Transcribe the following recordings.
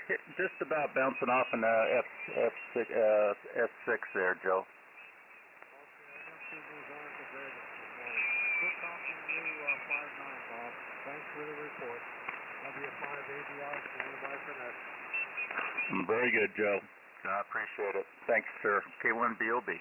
Just about bouncing off in F6 there, Joe. Okay, I got those aren't the greatest this morning. Good talking to you, 5-9, Bob. Thanks for the report. W5ADR, standing by for next. Very good, Joe. I appreciate it. Thanks, sir. K1BOB.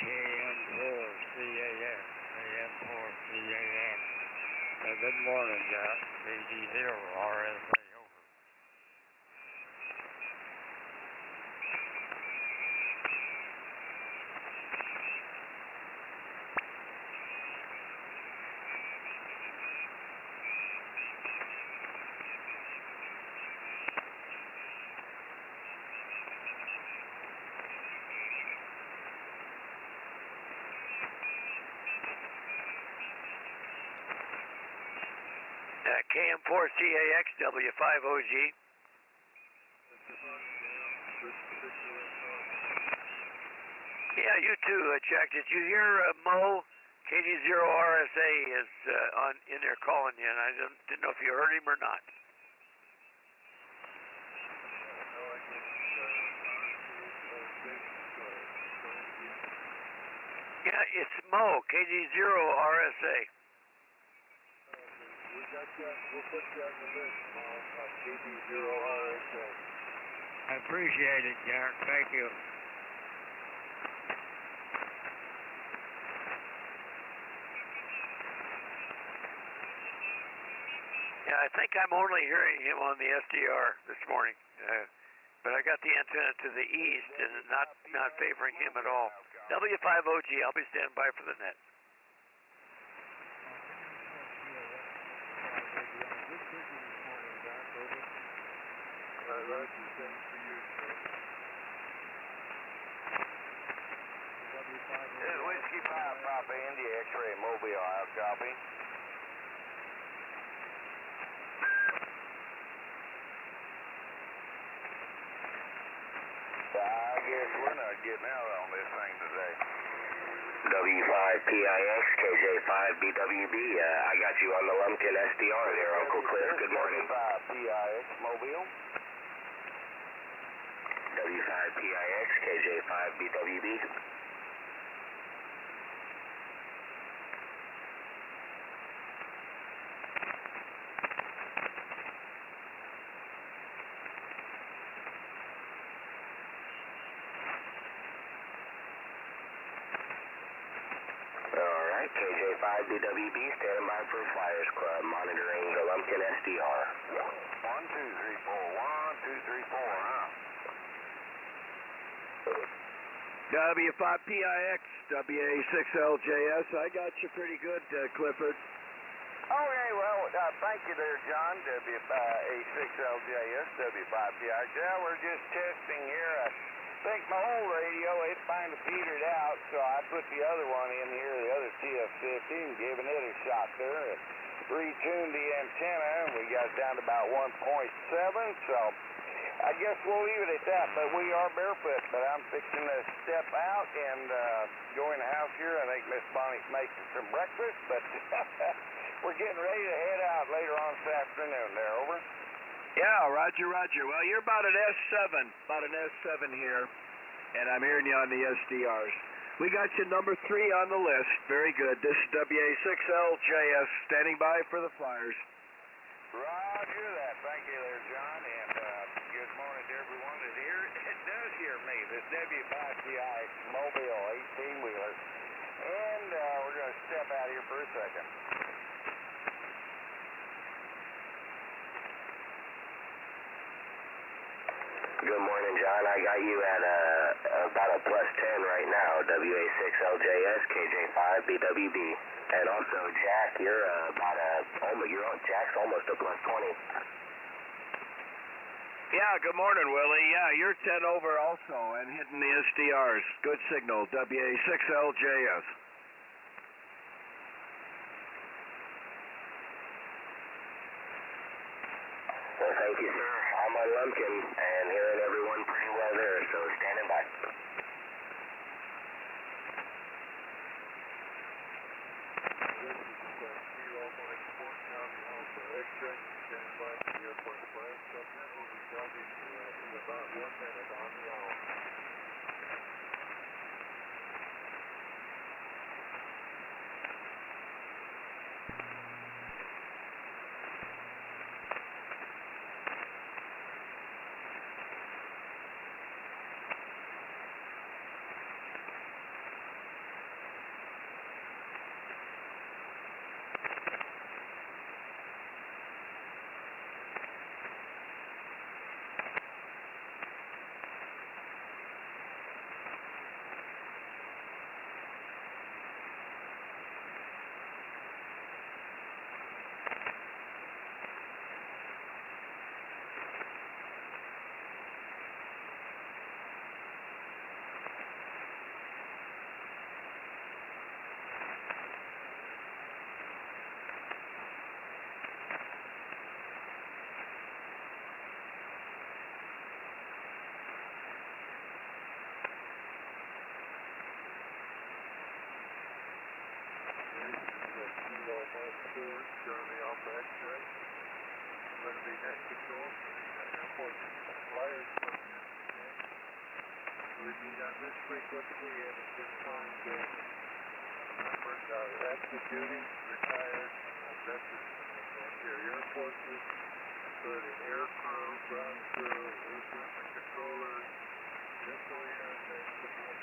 K4YDB, AM4CAX. Good morning, Jack. KG0RSA, over. KM4CAX, W5OG. Yeah, you too, Jack. Did you hear Mo? KG0RSA is in there calling you, and I didn't know if you heard him or not. Yeah, it's Mo, KG0RSA. We'll put you on the list, KG0RSA. I appreciate it, Jack. Thank you. Yeah, I think I'm only hearing him on the SDR this morning, but I got the antenna to the east and not favoring him at all. W5OG, I'll be standing by for the net. Whiskey 5, Papa India, X-ray, Mobile, out copy. I guess we're not getting out on this thing today. W5PIX, KJ5BWB, I got you on the Lumpkin SDR there, Uncle Cliff. Good morning. W5PIX, Mobile. W5PIX, KJ5BWB. Alright, KJ5BWB, standing by for Flyers Club, monitoring the Lumpkin SDR. 1, 2, 3, 4, 1, 2, 3, 4, huh? W5PIX, WA6LJS, I got you pretty good, Clifford. Okay, well, thank you there, John. W5A6LJS, W5PIX. Yeah, we're just testing here. I think my old radio, it kind of petered out, so I put the other one in here, the other TF50, and giving it a shot there. And retuned the antenna, and we got it down to about 1.7, so I guess we'll leave it at that. But we are barefoot, but I'm fixing to step out and go in the house here. I think Miss Bonnie's making some breakfast, but we're getting ready to head out later on this afternoon there, over. Yeah, roger, roger. Well, you're about an S7 here, and I'm hearing you on the SDRs. We got you number 3 on the list. Very good. This is WA6LJS, standing by for the Flyers. Roger that. Thank you there, John, and good morning to everyone that does hear me. This W5PI Mobile 18-wheeler, and we're going to step step out here for a second. Good morning, John. I got you at about a +10 right now. WA6LJS, KJ5BWB. And also, Jack, you're Jack's almost a +20. Yeah, good morning, Willie. Yeah, you're 10 over also and hitting the SDRs. Good signal, WA6LJS. Well, thank you, sir. I'm on Lumpkin and hearing everyone pretty well there, so standing by. Charlie Alpha X-ray. I'm going to be net control for the airport flyers from we meet on this frequency and it's been found members are active duty, retired, veterans of the Air Forces, including air crew, ground crew, aircraft controllers, missileers, and support.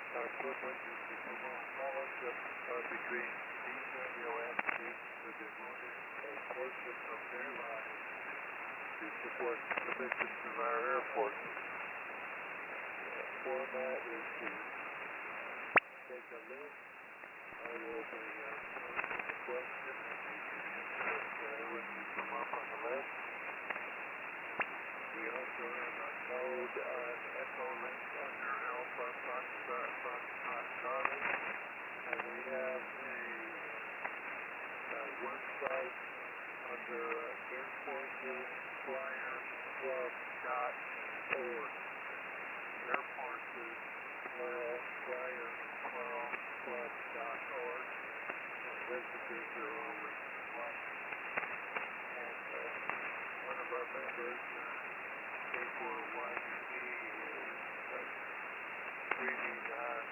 Our equipment is the remote fellowship between DWMC to devote a portion of their lives to support the missions of our Air Forces. The format is to take a look. I will be answering the question and you can answer it when you come up on the list. We also have a node on Echo Link under Alpha Foxtrot Charlie. And we have a website under Air Forces Flyer Club.org. Air Forces Flyer Club.org. And visitors are always welcome. And one of our members, K4YDB, is streaming on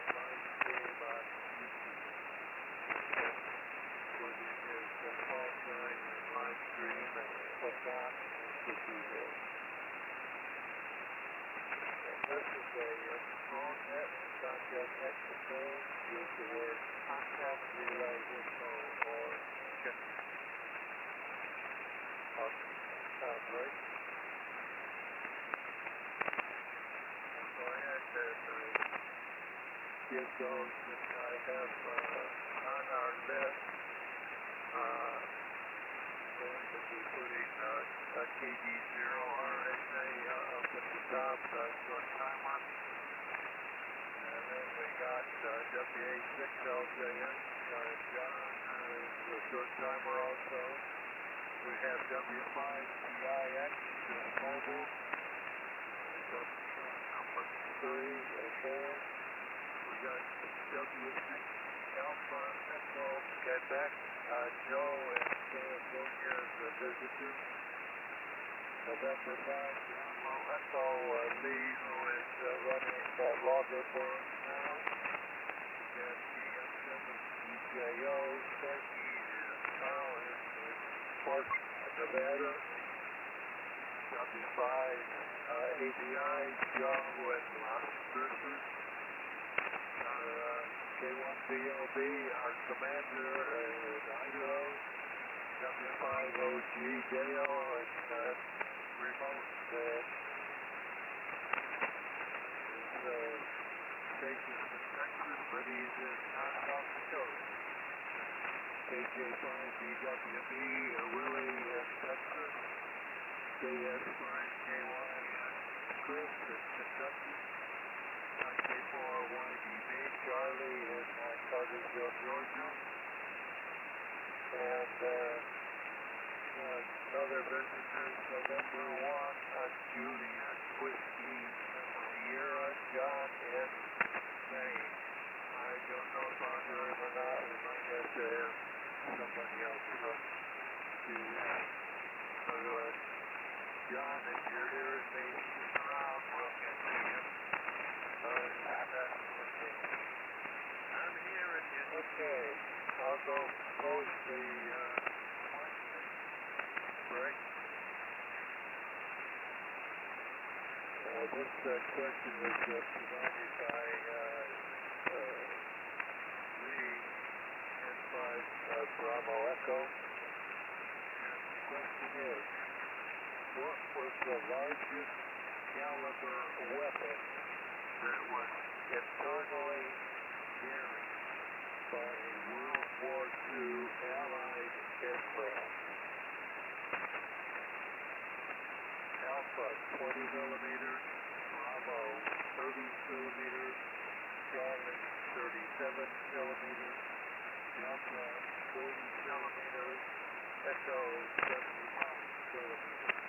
live stream on YouTube. Putting his call sign and live stream and whatnot, which he will. This is a phone net contact expo. Use the word contact relay info or chicken. Right. Go ahead and give those that I have on our list. Including KD0 RSA up at the top, short timer. And then we got WA6LJS, John is a short timer also. We have W5TIX, mobile. Number 3 or 4. We got W6 Alpha Echo Quebec, Joe in California as a visitor. November 5, Bravo Echo Lee, who is running logger burns now. We got TM7 EJO, Turkey is now in Fort Nevada. W5 ABI, Joe and Las Vegas. K4YDB, our commander in Idaho, W5OGJO, and remote is stationed in Texas, but he's in South Dakota. K4YDB, Willie in Texas, KS5KY Chris in Kentucky, K4YDB Charlie in Cartersville, Georgia, and another visitor, November 1, Juliet Whiskey Sierra John in Maine. I don't know if I'll hear him or not. We might have to have somebody else do that. Otherwise, John, if you're hearing me, stick around, we'll get to you. I'm hearing you. Okay, I'll go post the question break. This question was provided by Lee inside Bravo Echo. And the question is, what was the largest caliber weapon that was internally carried by a World War II Allied aircraft? Alpha 20 millimeters, Bravo 30 millimeters, Charlie 37 millimeters, Delta 30 millimeters, Echo 75 millimeters.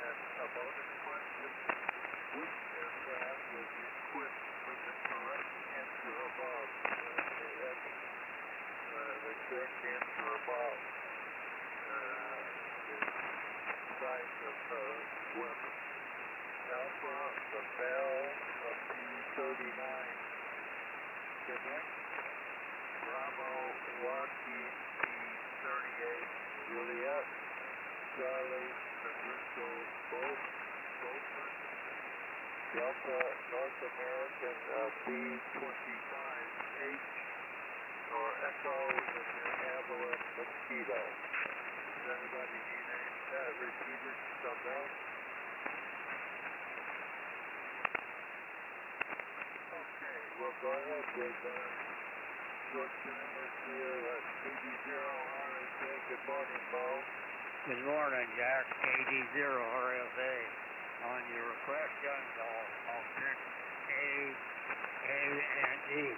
And a bonus question, which aircraft was equipped with the correct answer above? The correct answer above is type of weapon. Alpha, the Bell, a P-39 Connect, Bravo, Lockheed P-38 Juliet, Charlie, the Bristol Beaufort, Delta, North American B-25H, or Echo, the Avalon Mosquito. Does anybody need that repeated somehow? Okay, we'll go ahead with short numbers here at KD0RSA. Good morning, Bo. Good morning, Jack. KD0RSA. On your question, I'll pick A and E.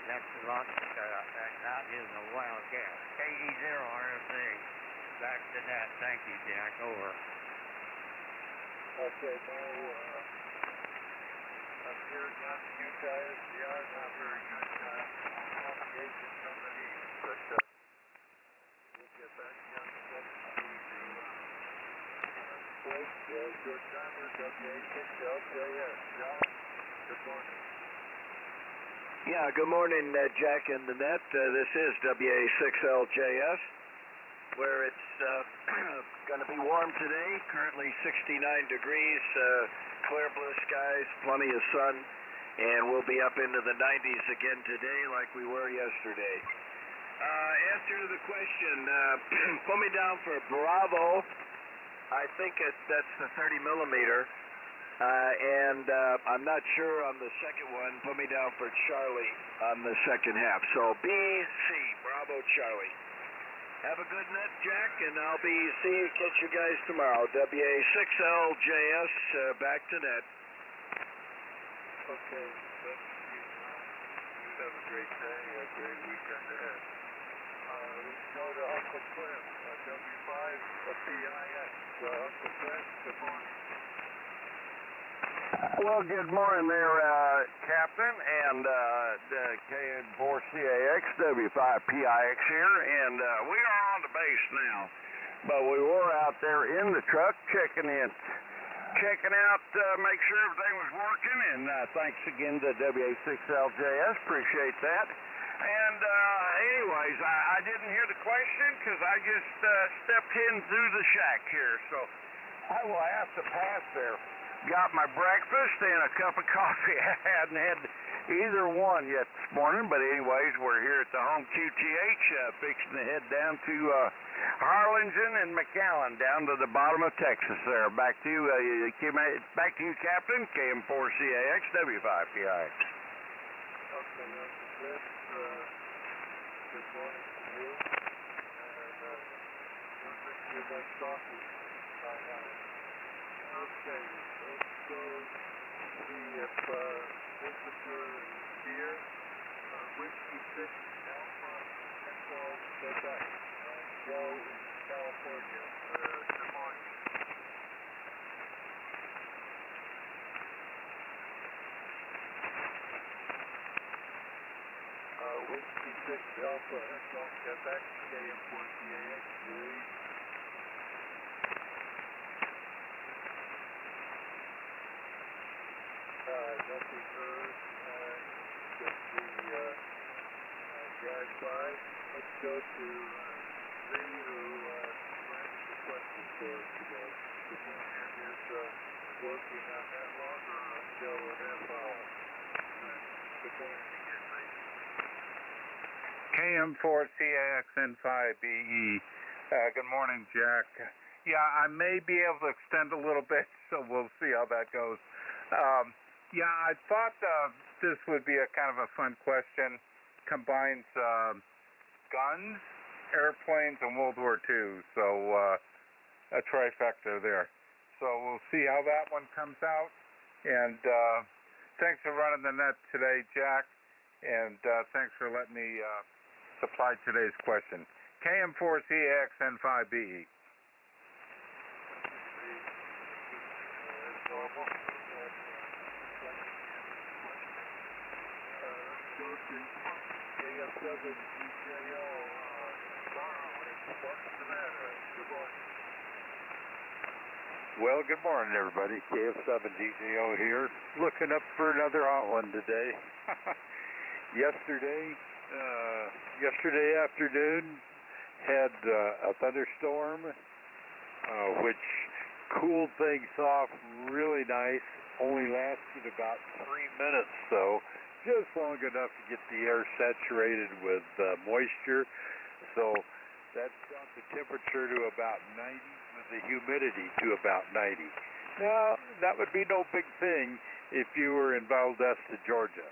Next lunch, that is a wild guess. KD0RSA. Back to that. Thank you, Jack. Over. Okay, Bo. I'm hearing on the Utah SDR, not very good communication from the east, but we'll get back to you on the next place. Short timer, WA6LJS. John, good morning. Yeah, good morning, Jack and the net. This is WA6LJS, where it's going to be warm today, currently 69 degrees, clear blue skies, plenty of sun, and we'll be up into the 90s again today like we were yesterday. Answer to the question, put me down for Bravo. I think that's the 30 millimeter. And I'm not sure on the second one. Put me down for Charlie on the second half. So B, C, Bravo, Charlie. Have a good net, Jack, and I'll catch you guys tomorrow. WA6LJS, back to net. Okay, thank you. You have a great day, a great weekend ahead. Let's go to Uncle Cliff, W5 PIX. Uncle Cliff, good morning. Well, good morning there, Captain, and K4CAX, W5PIX here, and we are on the base now, but we were out there in the truck checking out, make sure everything was working, and thanks again to WA6LJS, appreciate that. And anyways, I didn't hear the question because I just stepped in through the shack here, so I will have to pass there. got my breakfast and a cup of coffee. I hadn't had either one yet this morning, but anyways, we're here at the home QTH, fixing to head down to Harlingen and McAllen, down to the bottom of Texas there. Back to you, Captain, KM4CAX, W5PI. Okay, good. Good morning to you. And we'll drink you that coffee. Okay, let's go see if Christopher is here. Whiskey 6 Alpha Echo Quebec. Joe in California. Good morning. Whiskey 6 Alpha Echo Quebec, KM4CAX, please. Nothing heard. Just the guy 5. Let's go to Lee, who answered the question for us today. Good morning. Is working on that longer until an half hour. Good morning again, Lee. KM4CAXN5BE. Good morning, Jack. Yeah, I may be able to extend a little bit, so we'll see how that goes. Yeah, I thought this would be a kind of a fun question. Combines guns, airplanes, and World War II, so a trifecta there. So we'll see how that one comes out. And thanks for running the net today, Jack, and thanks for letting me supply today's question. KM4CAXN5BE. Well, good morning, everybody. KF7DJO here, looking up for another hot one today. Yesterday afternoon, had a thunderstorm, which cooled things off really nice. Only lasted about 3 minutes, though, just long enough to get the air saturated with moisture. So that dropped the temperature to about 90, with the humidity to about 90. Now, that would be no big thing if you were in Valdosta, Georgia.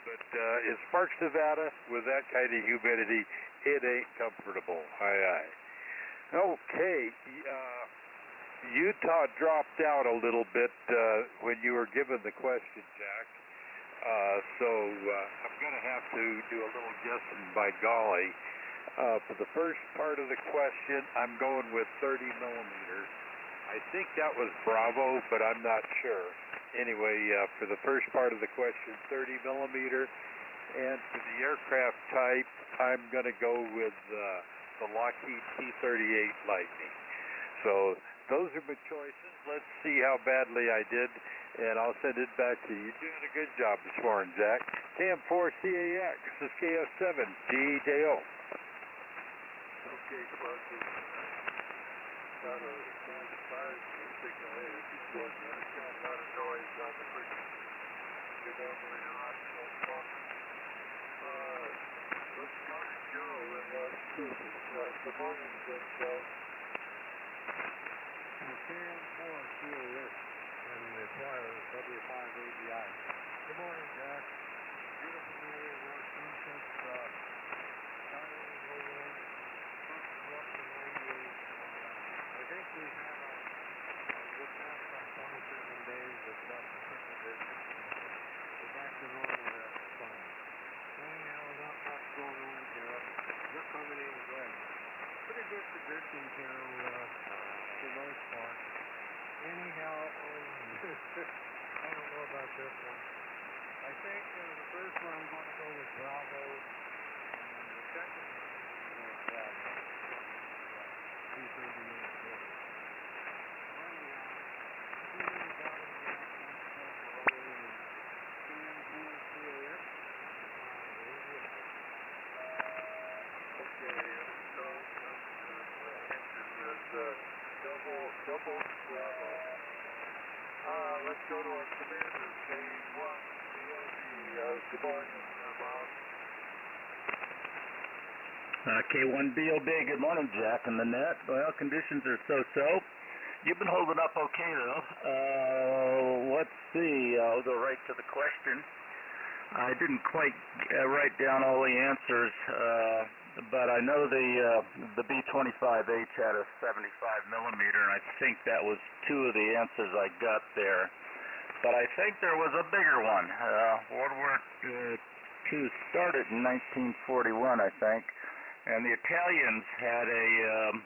But in Sparks, Nevada, with that kind of humidity, it ain't comfortable. Aye. Okay, Utah dropped out a little bit when you were given the question, Jack. So I'm going to have to do a little guessing by golly. For the first part of the question, I'm going with 30 millimeters. I think that was Bravo, but I'm not sure. Anyway, for the first part of the question, 30 millimeter. And for the aircraft type, I'm going to go with the Lockheed T-38 Lightning. So those are my choices. Let's see how badly I did, and I'll send it back to you. You're doing a good job this morning, Jack. KM4CAX, this is KF7DJO. Okay, Sparky. Got a fire signal here. It's got a lot of noise on the frequency. You normally not so far. Let's go to Joe in Las Cruces. Good morning, Joe. KM4CAX and the flyer is W5ADI. Good morning, Jack. Beautiful day in Las Cruces. Starting over on up to 98. I think we've had we're past our 27 days of stuff and temperatures. We're back to normal there. Fine. Anyhow, not much going on here. Just coming in good. Pretty good conditions here for the most part. Anyhow, I don't know about this one. I think the first one I'm going to go with Bravo, and the second one is Bravo. 238. Double Bravo. Let's go to our commander, K4YDB. Good morning, Bob. K1BOB, good morning, Jack and the net. Well, conditions are so-so. You've been holding up okay, though. Let's see. I'll go right to the question. I didn't quite write down all the answers, but I know the B-25H had a 75 millimeter, and I think that was two of the answers I got there. But I think there was a bigger one. World War II started in 1941, I think, and the Italians had a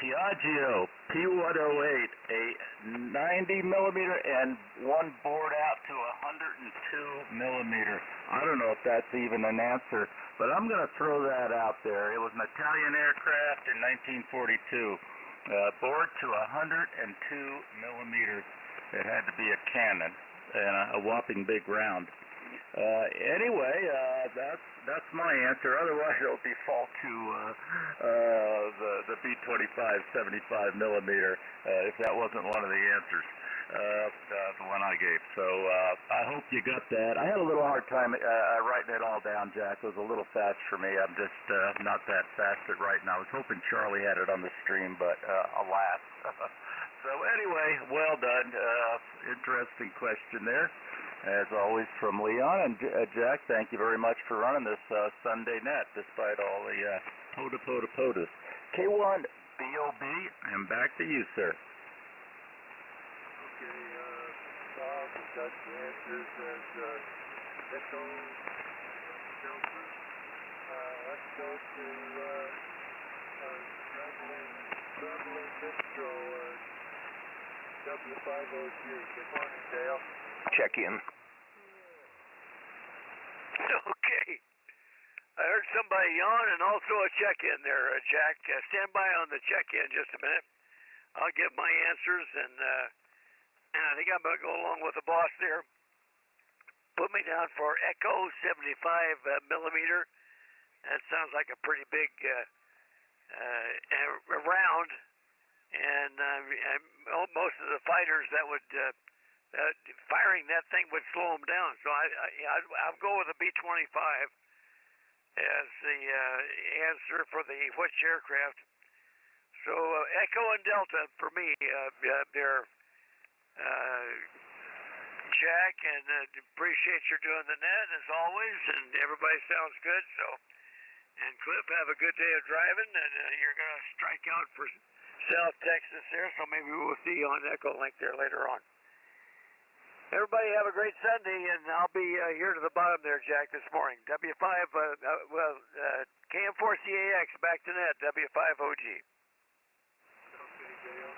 Piaggio P108, a 90 millimeter, and one bored out to 102 millimeter. I don't know if that's even an answer, but I'm going to throw that out there. It was an Italian aircraft in 1942, bored to 102 millimeters. It had to be a cannon and a whopping big round. Anyway, that's my answer. Otherwise, it'll default to the B-25 75 millimeter if that wasn't one of the answers, the one I gave. So I hope you got that. I had a little hard time writing it all down, Jack. It was a little fast for me. I'm just not that fast at writing. I was hoping Charlie had it on the stream, but alas. So anyway, well done. Interesting question there. As always, from Leon. And Jack, thank you very much for running this Sunday net, despite all the POTUS. K1BOB, and back to you, sir. Okay, Bob, we got the answers as Echo Delta. Let's go to traveling Metro W5OG. Good morning, Dale. Check in. Okay. I heard somebody yawn and also a check-in there, Jack. Stand by on the check-in just a minute. I'll give my answers, and I think I'm going to go along with the boss there. Put me down for Echo 75 millimeter. That sounds like a pretty big round, and most of the fighters that would firing that thing would slow them down. So I'll go with the B-25 as the answer for the which aircraft. So Echo and Delta for me, they're Jack, and appreciate your doing the net as always, and everybody sounds good. So, and Cliff, have a good day of driving, and you're going to strike out for South Texas there, so maybe we'll see you on Echo Link there later on. Everybody have a great Sunday, and I'll be here to the bottom there, Jack, this morning. W5, KM4CAX, back to net, W5OG. Okay, Dale.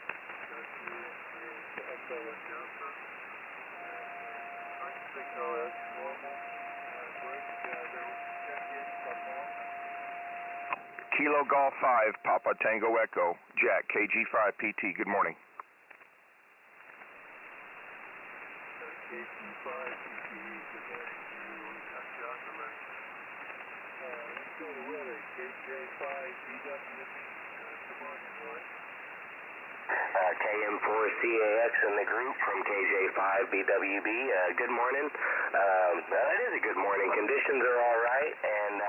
That's the Echo and Delta. Nice signal as normal. Great. There was a check-in from Kilo Golf 5, Papa Tango Echo. Jack, KG5 PT. Good morning. K4YDB, good morning to you. I'm John the Left. Let's go to Willie, KJ5BW. Good morning, Roy. KM4CAX in the group from KJ5BWB. Good morning. It is a good morning. Conditions are all right, and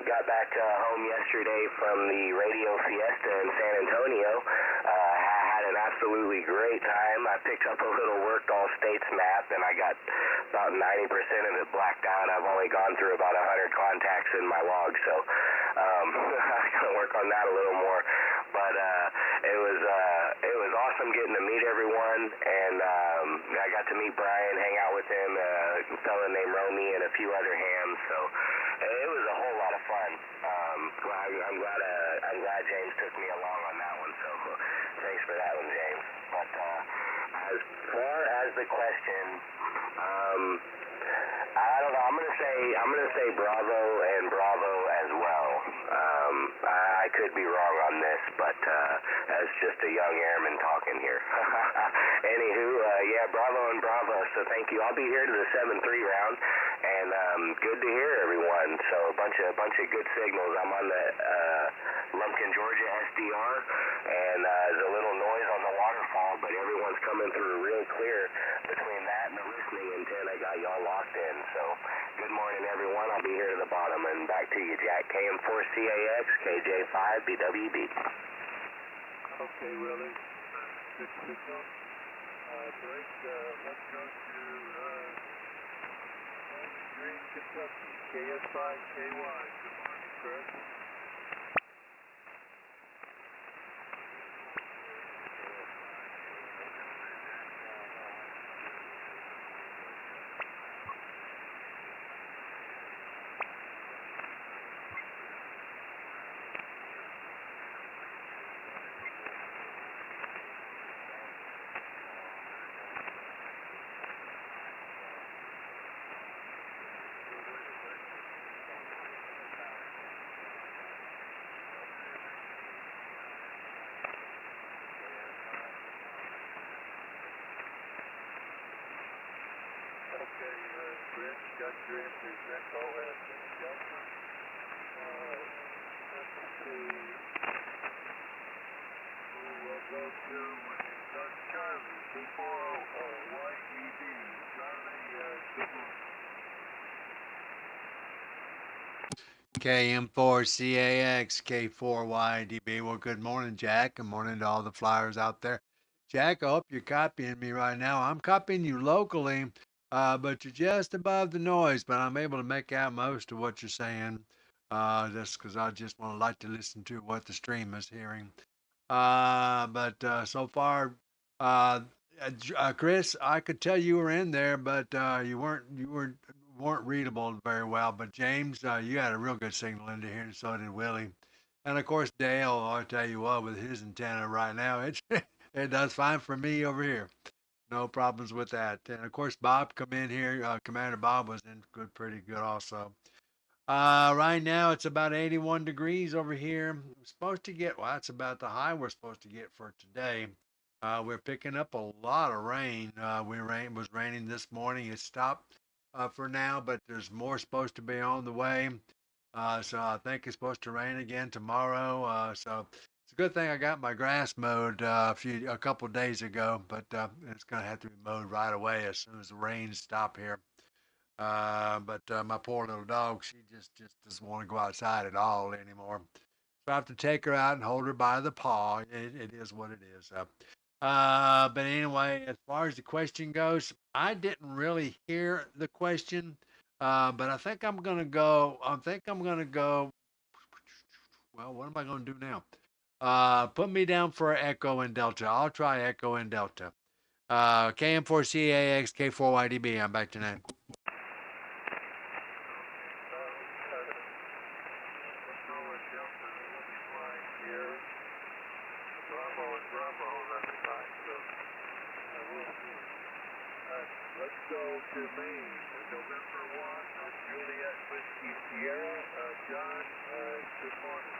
got back home yesterday from the Radio Fiesta in San Antonio. Had an absolutely great time. I picked up a little worked all states map, and I got about 90% of it blacked out. I've only gone through about 100 contacts in my log, so I'm going to work on that a little more. But it was awesome getting to meet everyone, and I got to meet Brian, hang out with him, a fellow named Romy, and a few other hams. So it was a whole lot of fun. I'm glad James took me along on that one. So thanks for that one, James. But as far as the question, I don't know. I'm gonna say Bravo and Bravo as well. I could be wrong on this, but that's just a young airman talking here. Anywho, yeah, Bravo and Bravo. So thank you. I'll be here to the 7-3 round, and good to hear everyone. So a bunch of good signals. I'm on the Lumpkin, Georgia SDR, and there's a little noise on the waterfall, but everyone's coming through real in. So, good morning, everyone. I'll be here to the bottom. And back to you, Jack. KM4CAX, KJ5BWB. Okay, Willie. Good signal. Break, let's go to Green, Kentucky, KS5KY. Good morning, Chris. Okay, Chris, got your entries. That's all that. Delta. Let's see. We'll go to Charlie, K4YDB. Charlie, good morning. KM4CAX, K4YDB. Well, good morning, Jack. Good morning to all the flyers out there. Jack, I hope you're copying me right now. I'm copying you locally, but you're just above the noise, but I'm able to make out most of what you're saying, just because I just want to like to listen to what the stream is hearing. But so far, Chris, I could tell you were in there, but you weren't readable very well. But James, you had a real good signal into here, and so did Willie. And of course, Dale, I'll tell you what, with his antenna right now, it does fine for me over here. No problems with that. And of course, Bob come in here. Commander Bob was in pretty good also. Right now it's about 81 degrees over here. We're supposed to get, well, that's about the high we're supposed to get for today. We're picking up a lot of rain. Was raining this morning. It stopped for now, but there's more supposed to be on the way. So I think it's supposed to rain again tomorrow. So it's a good thing I got my grass mowed a couple of days ago, but it's going to have to be mowed right away as soon as the rains stop here. But my poor little dog, she just doesn't want to go outside at all anymore. So I have to take her out and hold her by the paw. It is what it is. But anyway, as far as the question goes, I didn't really hear the question, but I think I'm gonna go. Well, what am I gonna do now? Put me down for Echo and Delta. I'll try Echo and Delta. KM4CAX, K4YDB. I'm back tonight. Let's go to Maine, November 1, Juliet Whiskey Sierra. John, good morning.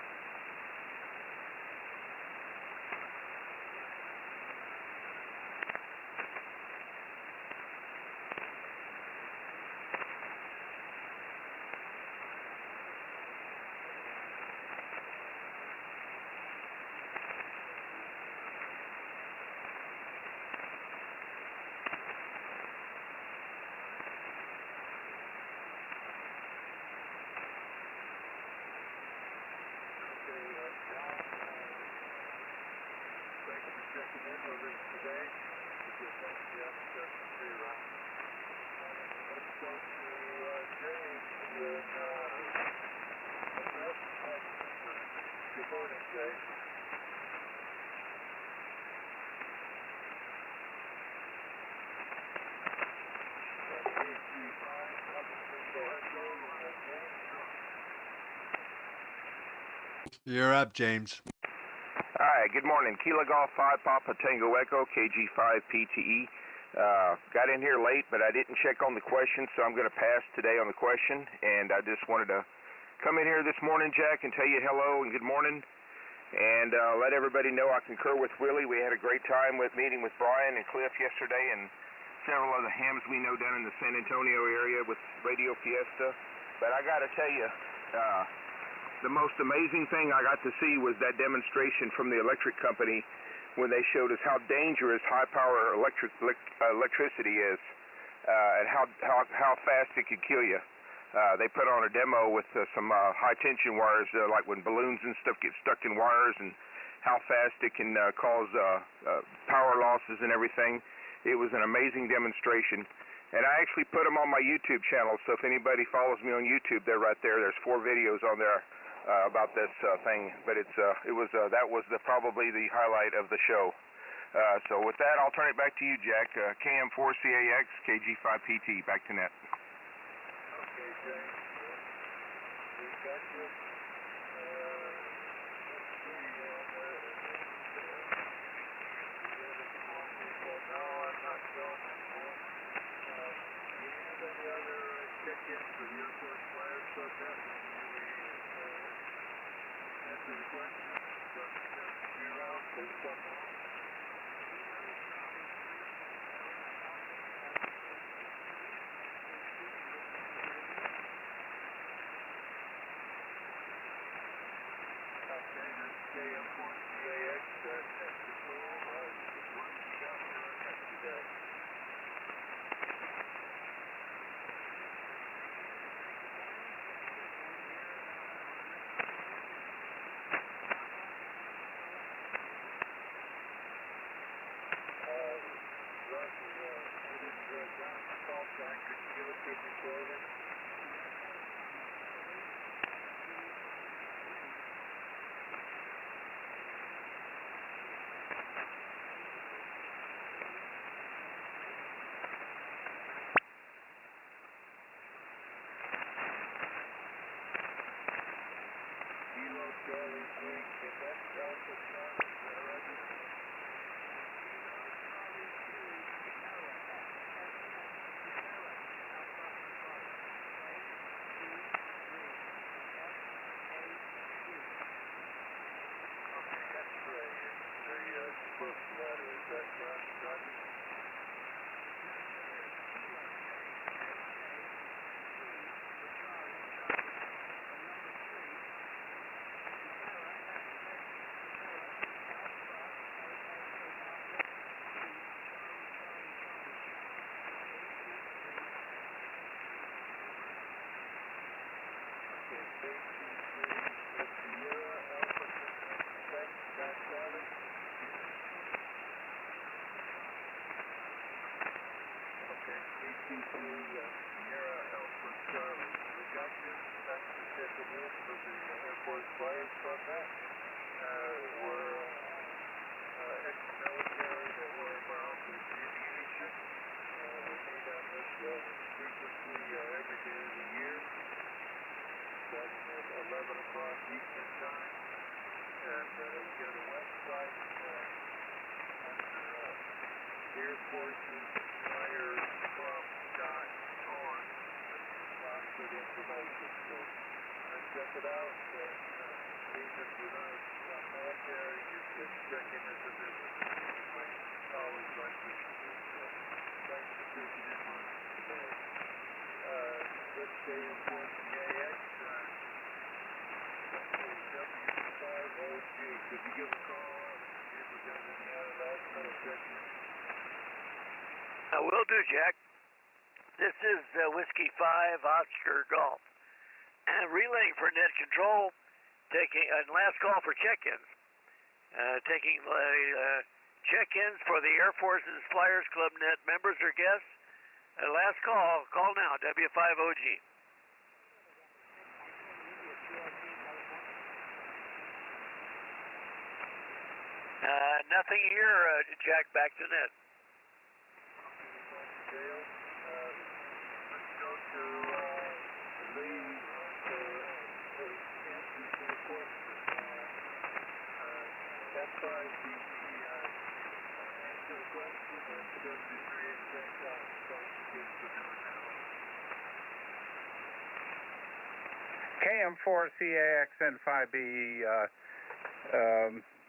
You're up, James. Hi, good morning. Kilo Golf 5 Papa Tango Echo, KG5 PTE. Got in here late, but I didn't check on the question, so I'm going to pass today on the question. And I just wanted to come in here this morning, Jack, and tell you hello and good morning. And let everybody know I concur with Willie. We had a great time with meeting with Brian and Cliff yesterday and several other hams we know down in the San Antonio area with Radio Fiesta. But I got to tell you, the most amazing thing I got to see was that demonstration from the electric company when they showed us how dangerous high-power electricity is. and how fast it could kill you. They put on a demo with some high tension wires, like when balloons and stuff get stuck in wires, and how fast it can cause power losses and everything. It was an amazing demonstration, and I actually put them on my YouTube channel. So if anybody follows me on YouTube, they're right there. There's 4 videos on there about this thing. But that was probably the highlight of the show. So with that, I'll turn it back to you, Jack. KM4CAX, KG5PT, back to net. Okay, James. We got you. Let's see on there. No, I'm not showing anymore. Do you have any other check-ins for your first flyers subnet? Answer the question. You're out. Please come on. Okay, this is KM4CAX net control. What you got for our net today? Russ is John call sign. Could you give us good recording? Kilo Charlie 3, Quebec Alpha Charlie, is that right? Okay, that's great. It's the first letter, is that correct, Roger? Okay, K2 Sierra Alpha Quebec, that Charlie. Okay, K2 Sierra Alpha Charlie. We got you. That's the schedule in for the Air Force Flyers Subnet. We're ex-military that were involved with aviation. We meet on this frequency every day of the year, starting at 11 o'clock Eastern Time. And we've got a website under Air Forces Flyers Club.org. Lots of information. So check it out. Even if you're not military, you can check in as a visitor. You might always like to see this. Thanks for taking in on us today. Let's stay in KX. W5OG. Could you give a call and see if we got any last minute check-in? I will do, Jack. This is Whiskey 5 Oscar Golf. Relaying for net control, taking last call for check-ins. Taking check-ins for the Air Force's Flyers Club net members or guests. Last call. Call now, W5OG. Nothing here, Jack, back to net. Dale, let's go to Lee for answers to the question. K4YDB answer the question and W3 at the same time. Thanks again for doing that. KM4CAX and 5BE.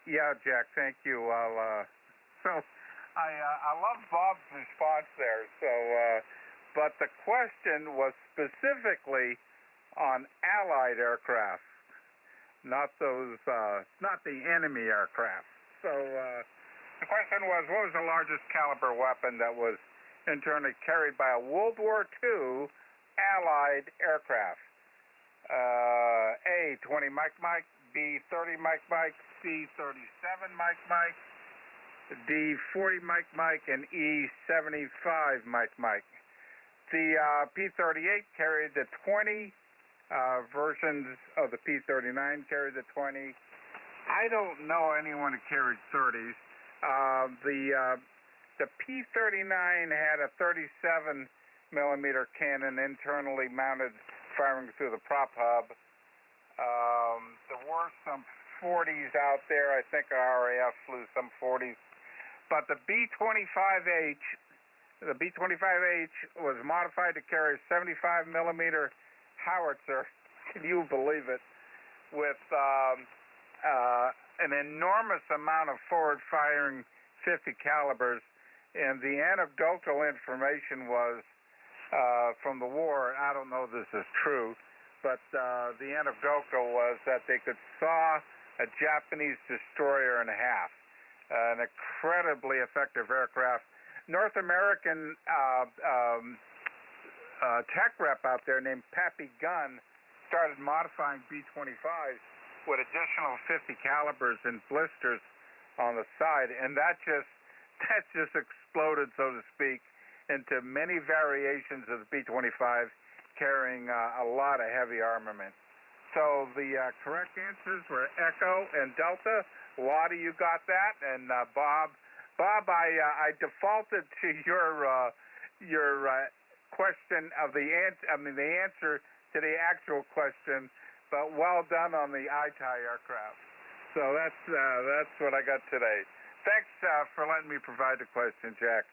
Yeah, Jack, thank you. I love Bob's response there. So, but the question was specifically on Allied aircraft, not those, not the enemy aircraft. So, the question was, what was the largest caliber weapon that was internally carried by a World War II Allied aircraft. A, 20 Mike Mike, B, 30 Mike Mike, C, 37 Mike Mike, D, 40 Mike Mike, and E, 75 Mike Mike. The P-38 carried the 20 versions of the P-39 carried the 20. I don't know anyone who carried 30s. The P-39 had a 37 millimeter cannon internally mounted, firing through the prop hub. There were some 40s out there. I think RAF flew some 40s. But the B-25H was modified to carry a 75 millimeter howitzer. Can you believe it? With an enormous amount of forward-firing 50 calibers. And the anecdotal information was from the war. I don't know if this is true, but the anecdotal was that they could saw a Japanese destroyer in half. An incredibly effective aircraft. North American tech rep out there named Pappy Gunn started modifying B-25s with additional 50 calibers and blisters on the side, and that just exploded, so to speak, into many variations of the B-25 carrying a lot of heavy armament. So the correct answers were Echo and Delta. Lottie, you got that, and Bob, I defaulted to your question of the answer to the actual question, but well done on the ITI aircraft. So that's what I got today. Thanks for letting me provide the question, Jack.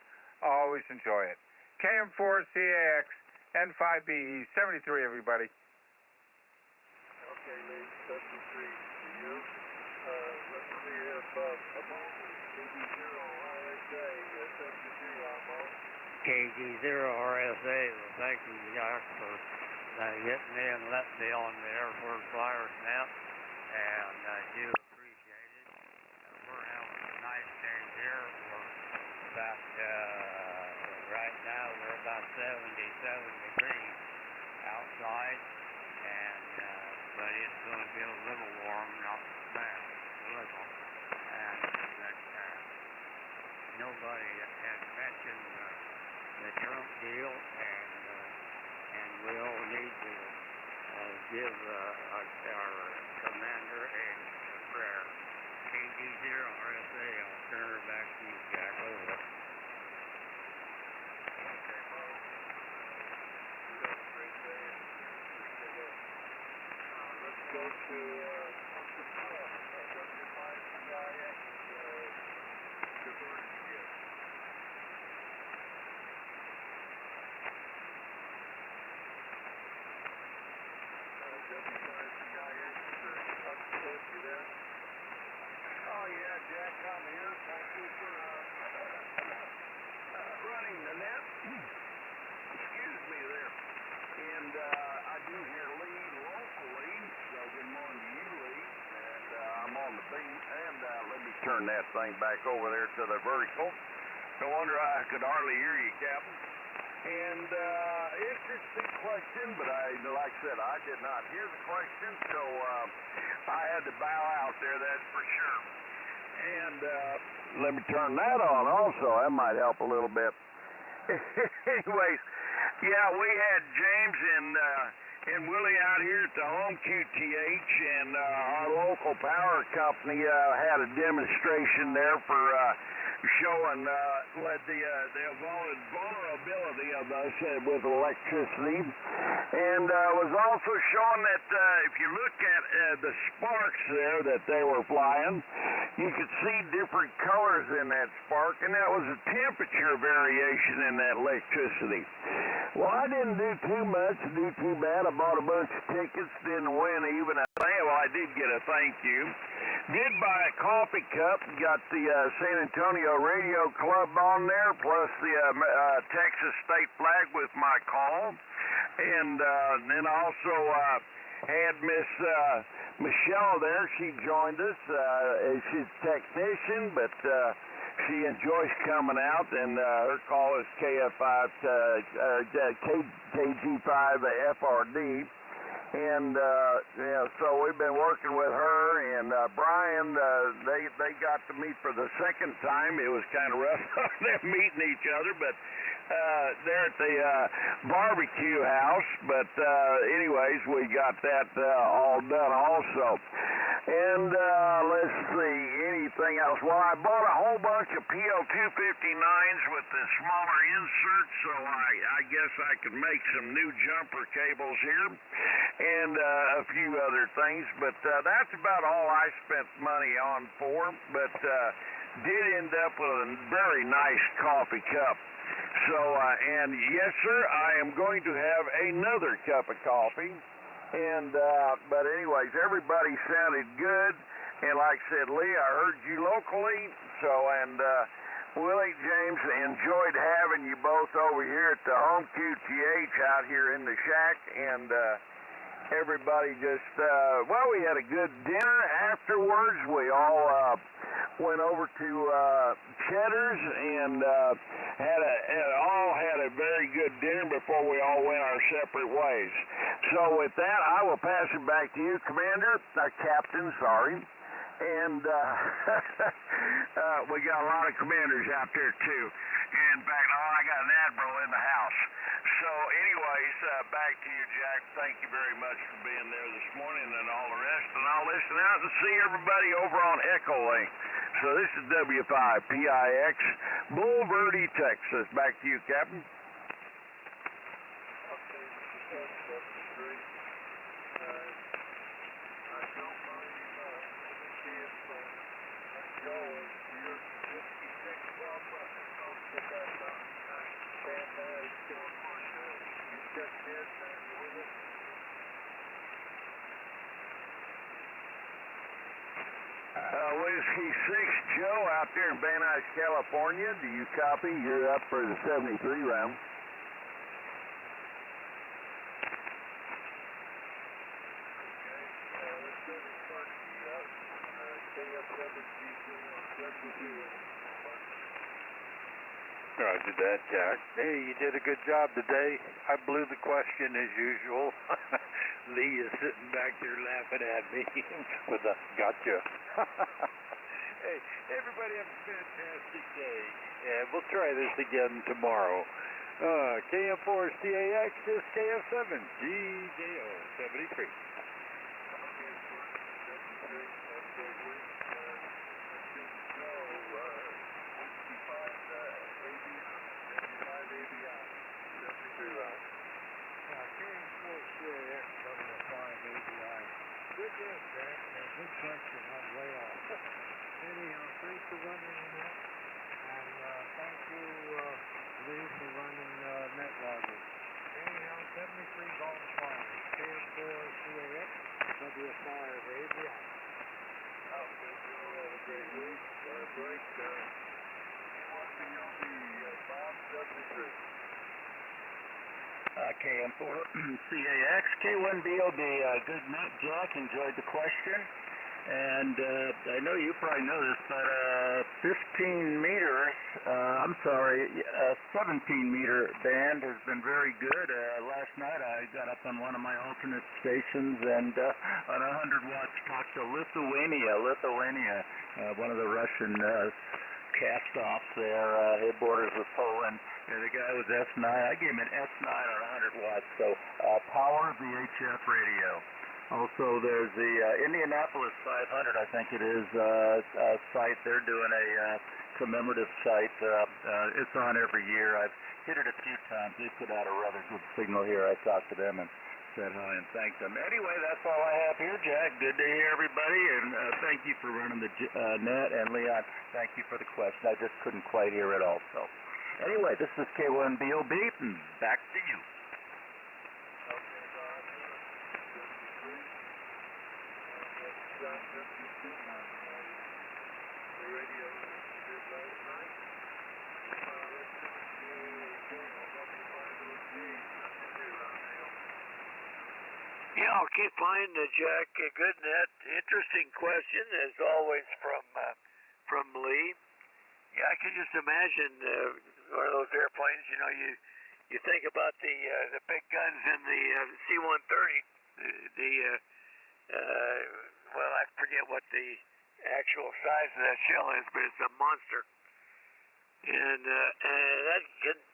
Always enjoy it. KM4CAX N5BE 73, everybody. Okay, Lee, 73 to you. Let's see if Amon is KG0RSA, 73 Amon. KG0RSA, well, thank you, Jack, for getting me and letting me on the Air Force Flyers Net, and I do appreciate it. We're having a nice day here. We're about, right now, we're about 77 degrees outside, and but it's going to be a little warm, not bad, a little. And that nobody had mentioned the Trump deal, and we all need to give our commander a prayer. KG0RSA, I'll turn her back to you, Jack. Over. Okay, Mo. You have a great day, and appreciate it. Let's go to W5CIX. Good morning to you. W5CIX, you there? Oh, yeah, Jack, I'm here. Thank you for running the net. Excuse me there. And I do hear Lee locally, so good morning to you, Lee. And I'm on the beat. And let me turn that thing back over there to the vertical. No wonder I could hardly hear you, Captain. And interesting question, but like I said, I did not hear the question, so I had to bow out there, that's for sure. And let me turn that on also. That might help a little bit. Anyways, yeah, we had James and Willie out here at the home QTH, and our local power company had a demonstration there for showing the vulnerability of us with electricity, and was also showing that if you look at the sparks there that they were flying, you could see different colors in that spark, and that was a temperature variation in that electricity. Well, I didn't do too much, do too bad. I bought a bunch of tickets, didn't win even a thing. Well, I did get a thank you. Did buy a coffee cup, got the San Antonio Radio Club on there, plus the Texas state flag with my call. And then also had Miss Michelle there. She joined us. She's a technician, but she enjoys coming out, and her call is KG5FRD. And so we've been working with her and Brian. They got to meet for the second time. It was kind of rough them meeting each other, but they're at the barbecue house. But anyways, we got that all done also. And let's see, anything else? Well, I bought a whole bunch of PL259s with the smaller inserts, so I guess I could make some new jumper cables here and a few other things. But that's about all I spent money on for, but did end up with a very nice coffee cup. So, and yes, sir, I am going to have another cup of coffee. And but anyways, everybody sounded good, and like I said, Lee, I heard you locally, so, and Willie, James, enjoyed having you both over here at the home QTH out here in the shack, and everybody just well, we had a good dinner afterwards. We all went over to Cheddar's and had a very good dinner before we all went our separate ways. So with that, I will pass it back to you, Commander, Captain, sorry. And we got a lot of commanders out there too. In fact, I got an admiral in the house. So anyways, back to you, Jack. Thank you very much for being there this morning and all the rest. And I'll listen out and see everybody over on Echo Link. So this is W5PIX, Bull Verde, Texas. Back to you, Captain. Whiskey 6 Joe out there in Van Nuys, California. Do you copy? You're up for the 73 round. Roger that, Jack. Hey, you did a good job today. I blew the question as usual. Lee is sitting back there laughing at me with a gotcha. Hey, everybody have a fantastic day. And we'll try this again tomorrow. KM4CAX is KF7 GJO 73. Good deal, Jack. Good question on the way off. Anyhow, thanks for running the net. And thank you, Lee, for running net logging. Anyhow, 73 Golf Farm, K4YDB, W5ABI. Okay, so have a great week. Break. Bob 73. KM4CAX, K1BOB, good night, Jack. Enjoyed the question. And I know you probably know this, but 17-meter band has been very good. Last night I got up on one of my alternate stations and on 100 watts talked to Lithuania, one of the Russian cast-offs there. It borders with Poland. And the guy was S9. I gave him an S9 on 100 watts. So power VHF radio. Also, there's the Indianapolis 500, I think it is, site. They're doing a commemorative site. It's on every year. I've hit it a few times. They put out a rather good signal here. I talked to them and said hi and thanked them. Anyway, that's all I have here, Jack. Good to hear everybody, and thank you for running the net. And Leon, thank you for the question. I just couldn't quite hear it all. So anyway, this is K1BOB, and back to you. Yeah, okay, fine, Jack. Good net. Interesting question, as always, from Lee. Yeah, I can just imagine one of those airplanes. You know, you think about the big guns in the C-130. Well, I forget what the actual size of that shell is, but it's a monster, and that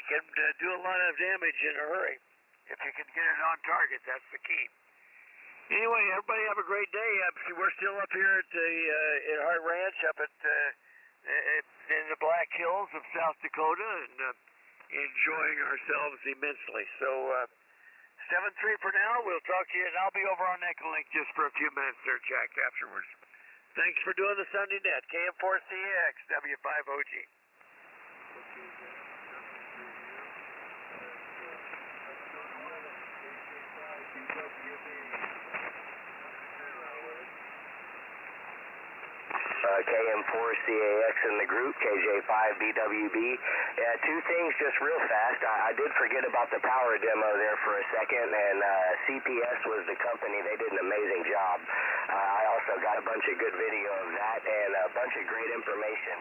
can do a lot of damage in a hurry. If you can get it on target, that's the key. Anyway, everybody have a great day. We're still up here at at Hart Ranch up at in the Black Hills of South Dakota, and enjoying ourselves immensely. So 7-3 for now. We'll talk to you, and I'll be over on Echolink just for a few minutes there, Jack, afterwards. Thanks for doing the Sunday Net. KM4CX, W5OG. KM4CAX in the group, KJ5BWB. Yeah, two things just real fast. I did forget about the power demo there for a second, and CPS was the company. They did an amazing job. I also got a bunch of good video of that and a bunch of great information.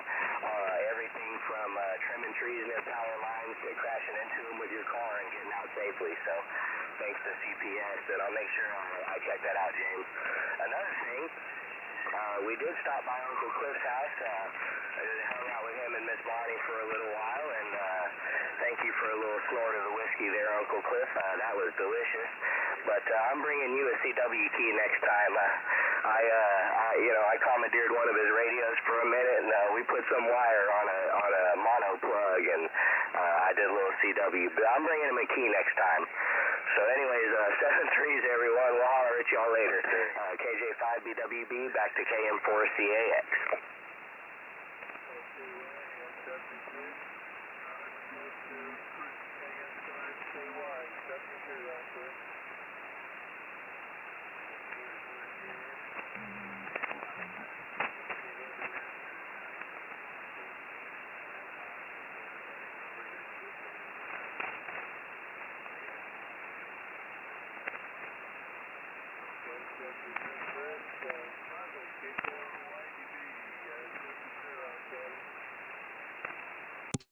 Everything from trimming trees near power lines to crashing into them with your car and getting out safely. So thanks to CPS, and I'll make sure I check that out, James. Another thing, we did stop by Uncle Cliff's house. I hung out with him and Miss Bonnie for a little while, and thank you for a little snort of the whiskey there, Uncle Cliff. That was delicious. But I'm bringing you a CW key next time. I commandeered one of his radios for a minute, and we put some wire on a mono plug, and I did a little CW. But I'm bringing him a key next time. So anyways, 7-3s, everyone. We'll holler at y'all later. KJ5BWB, back to KM4CAX.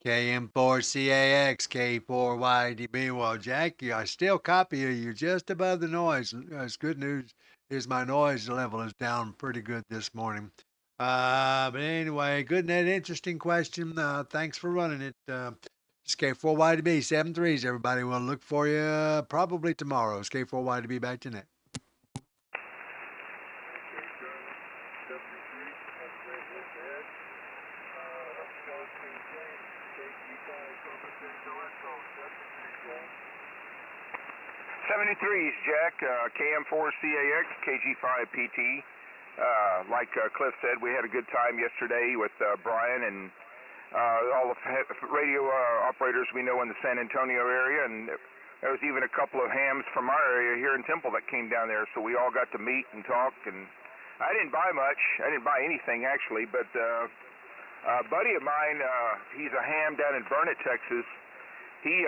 KM4CAX, K4YDB. Well, Jack, I still copy you just above the noise. It's good news is my noise level is down pretty good this morning. But anyway, good and interesting question. Thanks for running it. It's K4YDB, 7-3s, everybody. We'll look for you probably tomorrow. It's K4YDB, back to net. Jack, KM4CAX, KG5PT. Like Cliff said, we had a good time yesterday with Brian and all the radio operators we know in the San Antonio area, and there was even a couple of hams from our area here in Temple that came down there, so we all got to meet and talk. And I didn't buy much. I didn't buy anything, actually, but a buddy of mine, he's a ham down in Burnett, Texas. He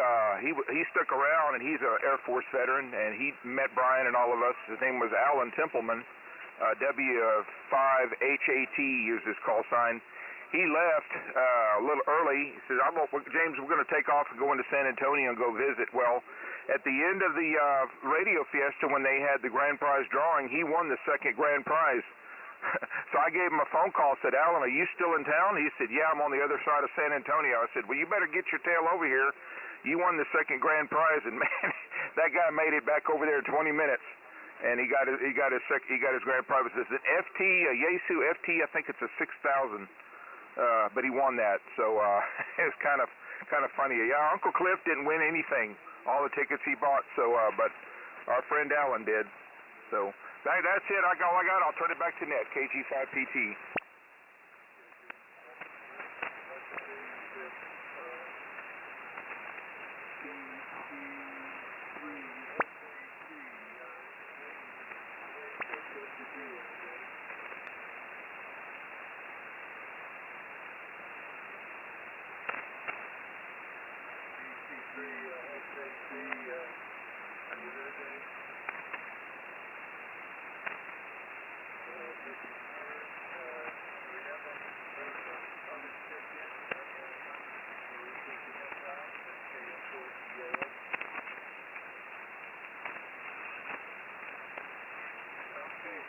stuck around, and he's an Air Force veteran, and he met Brian and all of us. His name was Alan Templeman, W5HAT, used his call sign. He left a little early. He said, James, we're going to take off and go into San Antonio and go visit. Well, at the end of the radio fiesta, when they had the grand prize drawing, he won the second grand prize. So I gave him a phone call, said, Alan, are you still in town? He said, yeah, I'm on the other side of San Antonio. I said, well, you better get your tail over here. You won the second grand prize, and man, that guy made it back over there in 20 minutes, and he got his grand prize. It's an FT, a Yaesu FT. I think it's a 6,000, but he won that. So it's kind of funny. Yeah, Uncle Cliff didn't win anything, all the tickets he bought. So, but our friend Alan did. So that's it. I got all I got. I'll turn it back to net. KG5PT.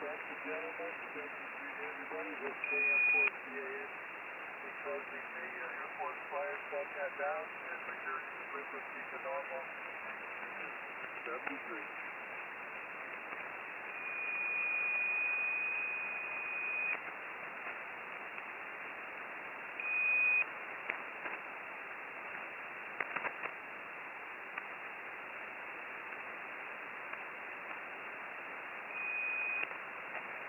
Thank you, gentlemen. Thank you to everybody. This is K4YDB. We're closing the airport fire. Shut that down and returning to frequency to normal. 73.